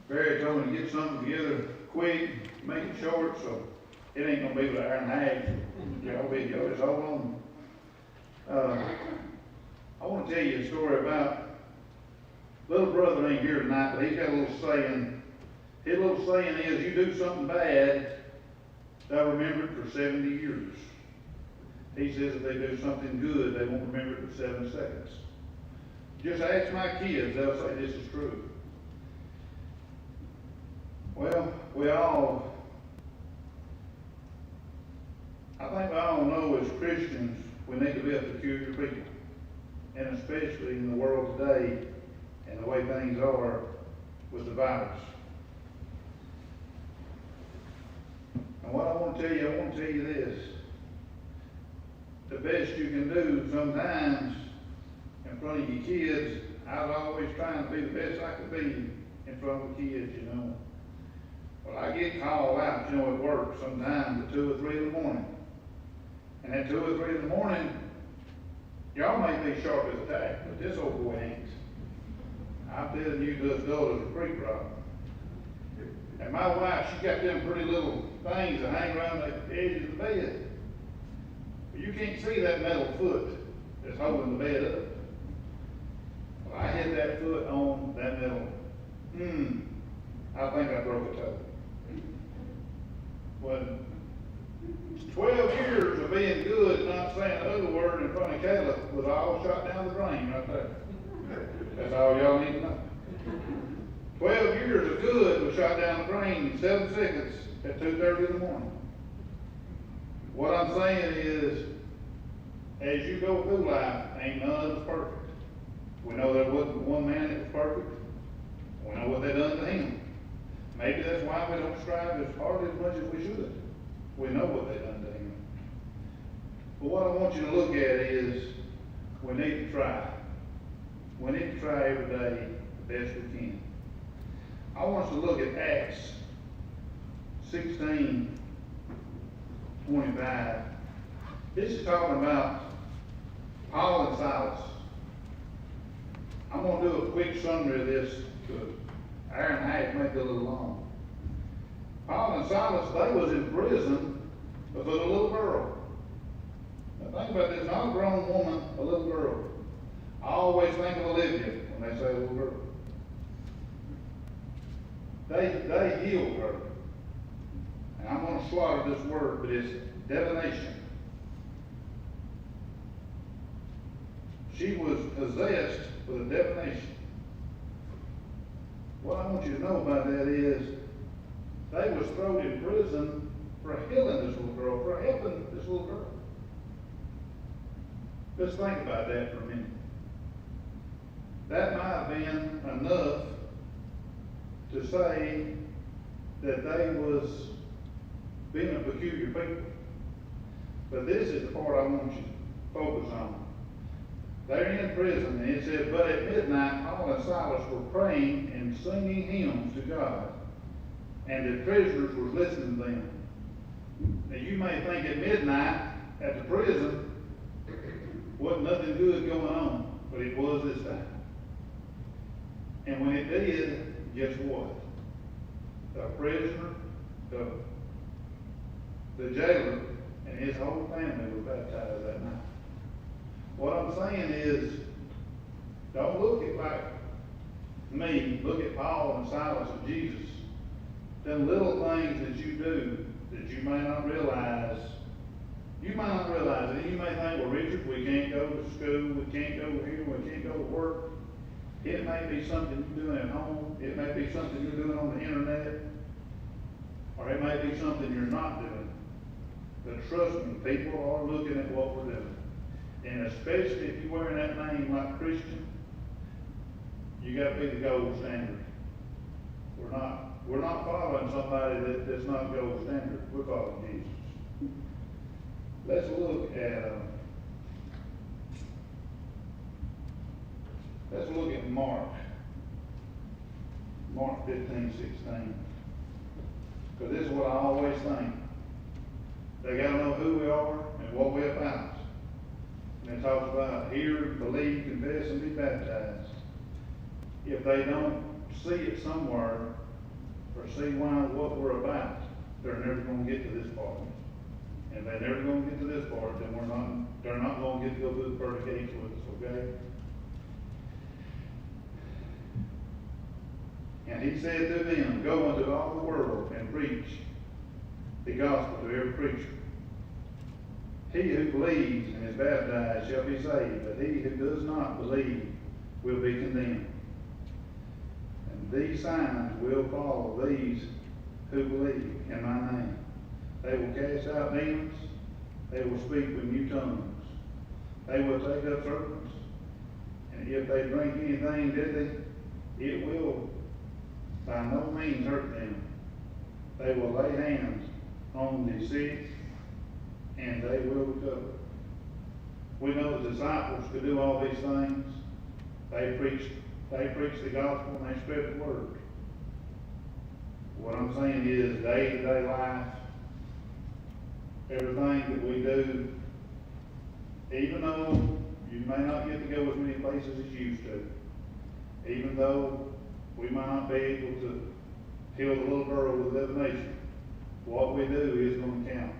Barry told me to get something together quick, make it short, so it ain't gonna be but an hour and a half. Y'all just hold on. I wanna tell you a story about, little brother ain't here tonight, but he's got a little saying. His little saying is, you do something bad, they'll remember it for 70 years. He says if they do something good, they won't remember it for 7 seconds. Just ask my kids, they'll say this is true. Well, I think we all know as Christians, we need to be a peculiar people. And especially in the world today, and the way things are with the virus. And what I want to tell you this. The best you can do sometimes in front of your kids, I was always trying to be the best I could be in front of the kids, you know. Well, I get called out, you know, at work sometimes at 2 or 3 in the morning. And at 2 or 3 in the morning, y'all may be sharp as a tack, but this old boy ain't. I'm telling you, this dull as a creek rock. And my wife, she got them pretty little things that hang around the edge of the bed. But you can't see that metal foot that's holding the bed up. Well, I hit that foot on that metal. I think I broke a toe. Well, 12 years of being good, not saying another word in front of Caleb, was all shot down the drain right there. That's all y'all need to know. 12 years of good was shot down the drain in 7 seconds at 2:30 in the morning. What I'm saying is, as you go through life, ain't none of us perfect. We know there wasn't one man that was perfect. We know what they done to him. Maybe that's why we don't strive as hard as much as we should. We know what they done to him. But what I want you to look at is, we need to try. We need to try every day the best we can. I want us to look at Acts 16:25. This is talking about Paul and Silas. I'm going to do a quick summary of this, an hour and a half, make it a little long. Paul and Silas, they was in prison because of a little girl. Now think about this, not a grown woman, a little girl. I always think of Olivia when they say little girl. They healed her. And I'm going to slaughter this word, but it's divination. She was possessed with a divination. What I want you to know about that is, they was thrown in prison for healing this little girl, for helping this little girl. Just think about that for a minute. That might have been enough to say that they was being a peculiar people. But this is the part I want you to focus on. They're in prison, and it says, but at midnight Paul and Silas were praying and singing hymns to God, and the prisoners were listening to them. Now you may think at midnight at the prison wasn't nothing good going on, but it was this time. And when it did, guess what? The prisoner, the jailer, and his whole family were baptized that night. What I'm saying is, don't look at like me, look at Paul and Silas and Jesus. Them little things that you do that you may not realize, it. You may think, well, Richard, we can't go to school, we can't go here, we can't go to work. It may be something you're doing at home, it may be something you're doing on the internet, or it may be something you're not doing. But trust me, people are looking at what we're doing. And especially if you're wearing that name like Christian, you got to be the gold standard. We're not following somebody that's not gold standard. We're following Jesus. Let's look at Mark. Mark 15:16. Because this is what I always think. They got to know who we are and what we're about. And it talks about hear, believe, confess, and be baptized. If they don't see it somewhere, or see why what we're about, they're never gonna get to this part. And they're never gonna get to this part, then they're not gonna get to go through the pearly gates with us, okay? And he said to them, go into all the world and preach the gospel to every creature. He who believes and is baptized shall be saved, but he who does not believe will be condemned. And these signs will follow these who believe in my name. They will cast out demons. They will speak with new tongues. They will take up serpents. And if they drink anything deadly, it will by no means hurt them. They will lay hands on the sick, and they will recover. We know the disciples could do all these things. They preached the gospel and they spread the word. What I'm saying is day-to-day life, everything that we do, even though you may not get to go as many places as you used to, even though we might not be able to heal the little girl with divination, what we do is going to count.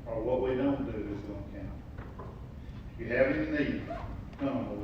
Or what we don't do is going to count. If you have any need, come, Lord.